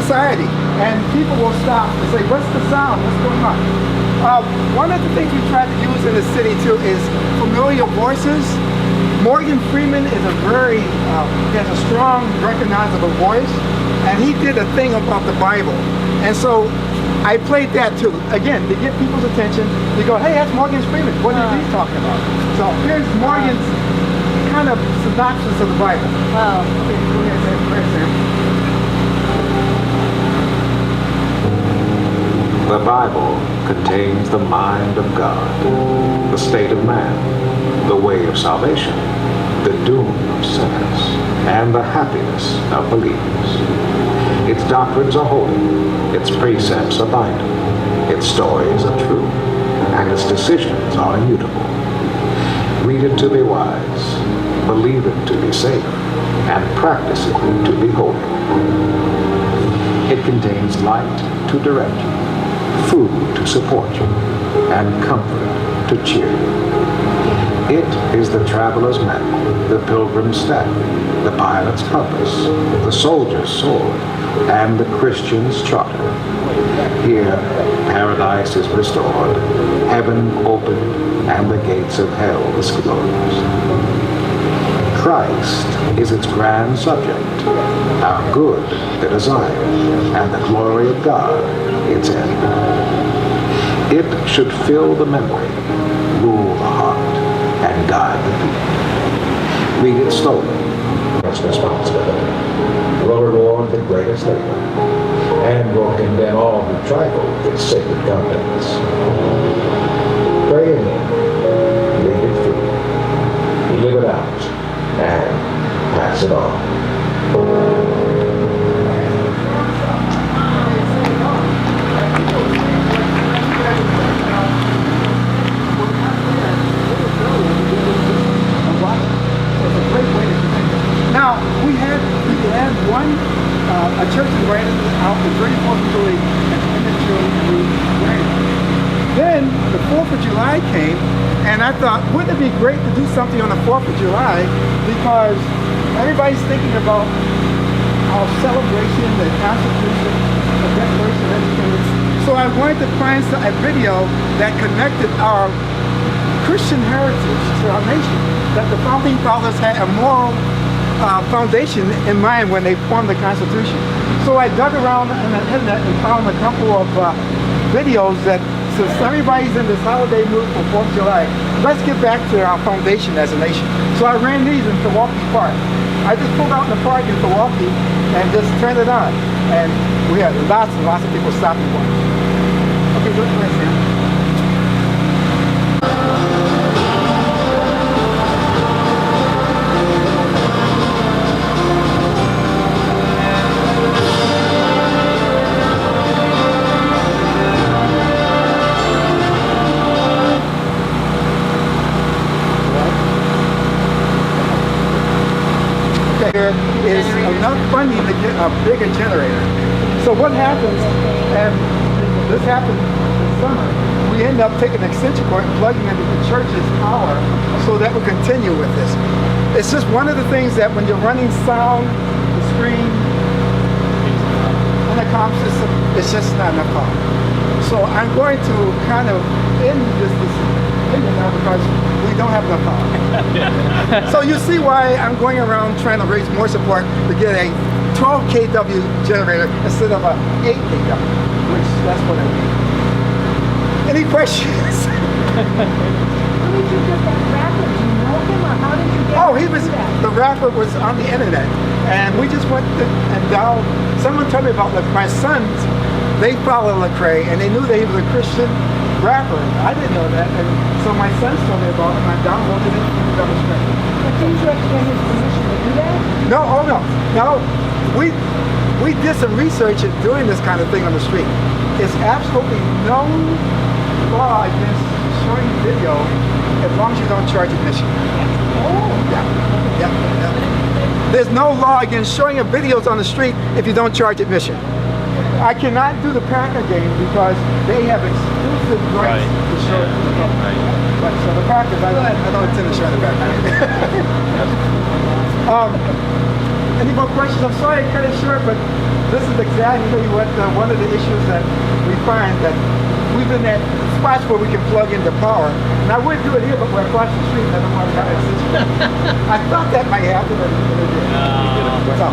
society, and people will stop and say, what's the sound? What's going on? One of the things we try to use in the city too is familiar voices. Morgan Freeman is he has a strong, recognizable voice, and he did a thing about the Bible. And so I played that too, again, to get people's attention. You go, hey, that's Morgan Freeman. What is he talking about? So here's Morgan's kind of synopsis of the Bible. Wow. Okay, go ahead, Sam. Go ahead, Sam. The Bible contains the mind of God, the state of man, the way of salvation, the doom of sinners, and the happiness of believers. Its doctrines are holy, its precepts are binding, its stories are true, and its decisions are immutable. Read it to be wise, believe it to be safe, and practice it to be holy. It contains light to direct you, food to support you, and comfort to cheer you. It is the traveler's map, the pilgrim's staff, the pilot's compass, the soldier's sword, and the Christian's charter. Here, paradise is restored, heaven opened, and the gates of hell disclosed. Christ is its grand subject, our good the desire, and the glory of God its end. It should fill the memory, rule the heart, and guide the feet. Read it slowly. Its responsibility will reward the greatest labor, and will condemn all who trifle with its sacred contents. Pray in it, read it through, live it out, and pass it on. Now, we had one, a church in Brandon out with 34 people and then the 4th of July came, and I thought, wouldn't it be great to do something on the 4th of July, because everybody's thinking about our celebration, the Constitution, the Declaration of Independence. So I wanted to find a video that connected our Christian heritage to our nation, that the Founding Fathers had a moral foundation in mind when they formed the Constitution. So I dug around on the internet and found a couple of videos that, since everybody's in this holiday mood for 4th of July, let's get back to our foundation as a nation. So I ran these in Milwaukee Park. I just pulled out in the park in Milwaukee and just turned it on. And we had lots and lots of people stopping for it. Okay, go ahead, Sam. Is enough funding to get a bigger generator. So what happens, and this happened this summer, we end up taking an extension cord and plugging it into the church's power so that we continue with this. It's just one of the things that when you're running sound, the screen, intercom system, it's just not enough power. So I'm going to kind of end this video now because we don't have enough power. So you see why I'm going around trying to raise more support to get a 12 kW generator instead of a 8 kW, which that's what I need. Any questions? How did you get that rapper? Do you know him, or how did you get The rapper was on the internet, and we just went and down. Someone told me about my sons. They follow Lecrae, and they knew that he was a Christian rapper. I didn't know that, and so my sons told me about it, and I downloaded it and put it on the screen. But didn't you have to get his permission to do that? No, oh no. We did some research in doing this kind of thing on the street. There's absolutely no law against showing video as long as you don't charge admission. Oh. Yeah. There's no law against showing videos on the street if you don't charge admission. I cannot do the Packer game because they have exclusive rights to show it to the public. But so So the back is, I know it's in the shirt, the back. Any more questions? I'm sorry I cut it short, but this is exactly what one of the issues that we find, that we've been at spots where we can plug into power. And I would do it here, but we're across the street and I don't want to have a system. I thought that might happen, and it didn't. So,